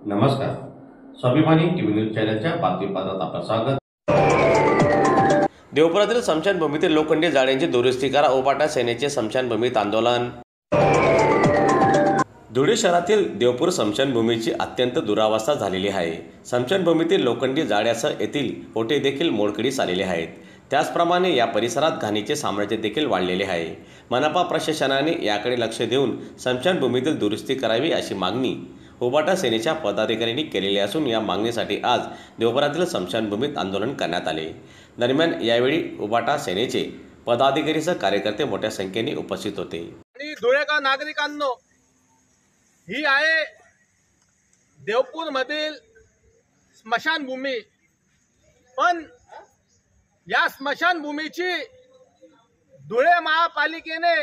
नमस्कार. स्वाभिमानी TV news चॅनलच्या बातमीपत्रात आपलं स्वागत. देवपुरातील स्मशानभूमीतील लोखंडी जाळ्यांची दुरुस्ती करा, उबाटा सेनेचे स्मशानभूमीत आंदोलन. धुळे शहरातील देवपूर स्मशानभूमीची अत्यंत दुरावस्था झालेली आहे. स्मशानभूमीतील लोखंडी जाळ्यासह येथील ओटे देखील मोडकळीस आलेले आहेत. त्याचप्रमाणे या परिसरात घाणीचे साम्राज्य देखील वाढलेले आहे. मनपा प्रशासनाने याकडे लक्ष देऊन स्मशानभूमीतील दुरुस्ती करावी अशी मागणी उबाटा सेनेच्या पदाधिकाऱ्यांनी केलेली असून या मागणीसाठी आज देवपुरातील स्मशानभूमीत आंदोलन करण्यात आले. दरम्यान यावेळी उबाटा सेनेचे पदाधिकारीसह कार्यकर्ते मोठ्या संख्येने उपस्थित होते. आणि धुळेकर नागरिकांनो, ही आहे देवपूर मधील स्मशानभूमी. पण या स्मशानभूमीची धुळे महापालिकेने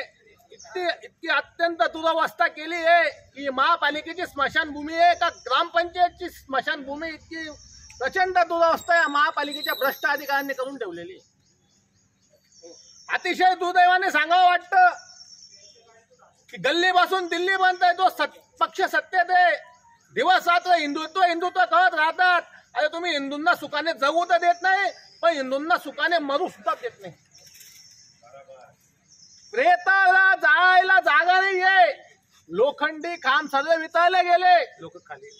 इतकी अत्यंत दुरावस्था केली आहे की महापालिकेची स्मशानभूमी आहे का ग्रामपंचायतची स्मशानभूमी, इतकी प्रचंड दुरावस्था या महापालिकेच्या भ्रष्ट अधिकाऱ्यांनी करून ठेवलेली. अतिशय दुर्दैवाने सांगावं वाटतं की गल्लीपासून दिल्लीपर्यंत जो पक्ष सत्तेत आहे, दिवस रात्र हिंदुत्व हिंदुत्व करत राहतात. अरे तुम्ही हिंदूंना सुखाने जगू तर देत नाही, पण हिंदूंना सुखाने मरू सुद्धा देत नाही. प्रेताला जाळायला जागा नाही आहे. लोखंडी खांब सगळे वितळले गेले. लोक खाली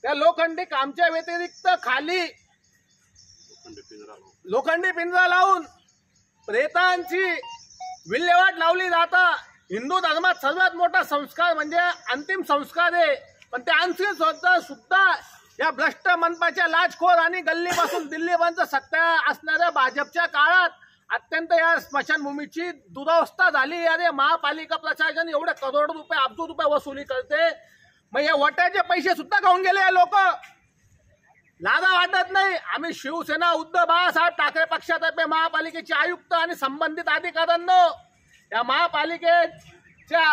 त्या लोखंडी खांबच्या व्यतिरिक्त खाली लोखंडी पिंजरा लावून प्रेतांची विल्हेवाट लावली जाता. हिंदू धर्मात सर्वात मोठा संस्कार म्हणजे अंतिम संस्कार आहे. पण ते अंतिम संस्कार सुद्धा या भ्रष्ट मनपाच्या लाचखोर आणि गल्लीपासून दिल्लीपर्यंत सत्ता असणाऱ्या भाजपच्या काळात अत्यंत या स्मशानभूमीची दुरावस्था झाली. अरे महापालिका प्रशासन एवढे करोड रुपये अब्ज रुपये वसुली करते, मग या वट्याचे पैसे सुद्धा खाऊन गेले. या लोक लाजा वाटत नाही. आम्ही शिवसेना उद्धव बाळासाहेब ठाकरे पक्षातर्फे महापालिकेचे आयुक्त आणि संबंधित अधिकाऱ्यांनो, या महापालिकेच्या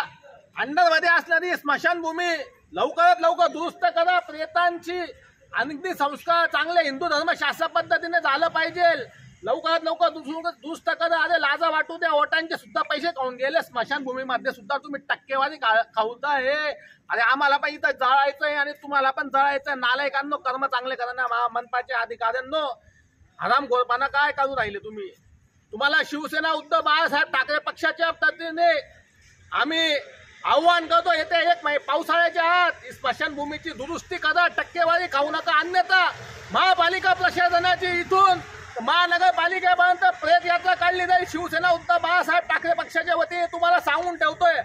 अंडरमध्ये असणारी स्मशानभूमी लवकरात लवकर दुरुस्त करा. प्रेतांची अगदी संस्कार चांगले हिंदू धर्मशास्त्र पद्धतीने झालं पाहिजे. लवकरात लवकर दुरुस्त करा. अरे लाजा वाटू द्या. वोटांचे सुद्धा पैसे खाऊन गेले. स्मशानभूमीमध्ये सुद्धा तुम्ही टक्केवारी खाऊताय. अरे आम्हाला पण इथं जळायचंय आणि तुम्हाला पण जळायचंय. नालायकांनो, कर्म चांगले करा ना. मनपाच्या अधिकाऱ्यांनो, हरामखोरपणा काय करू राहिले तुम्ही? तुम्हाला शिवसेना उद्धव बाळासाहेब ठाकरे पक्षाच्या पद्धतीने आम्ही आव्हान करतो, येते एक पावसाळ्याच्या आत स्मशानभूमीची दुरुस्ती करा. टक्केवारी खाऊ नका. अन्यथा महापालिका प्रशासनाची इथून महानगरपालिकेपर्यंत प्रेत यात्रा काढली जाईल. शिवसेना उद्धव बाळासाहेब ठाकरे पक्षाच्या वतीने तुम्हाला सांगून ठेवतोय.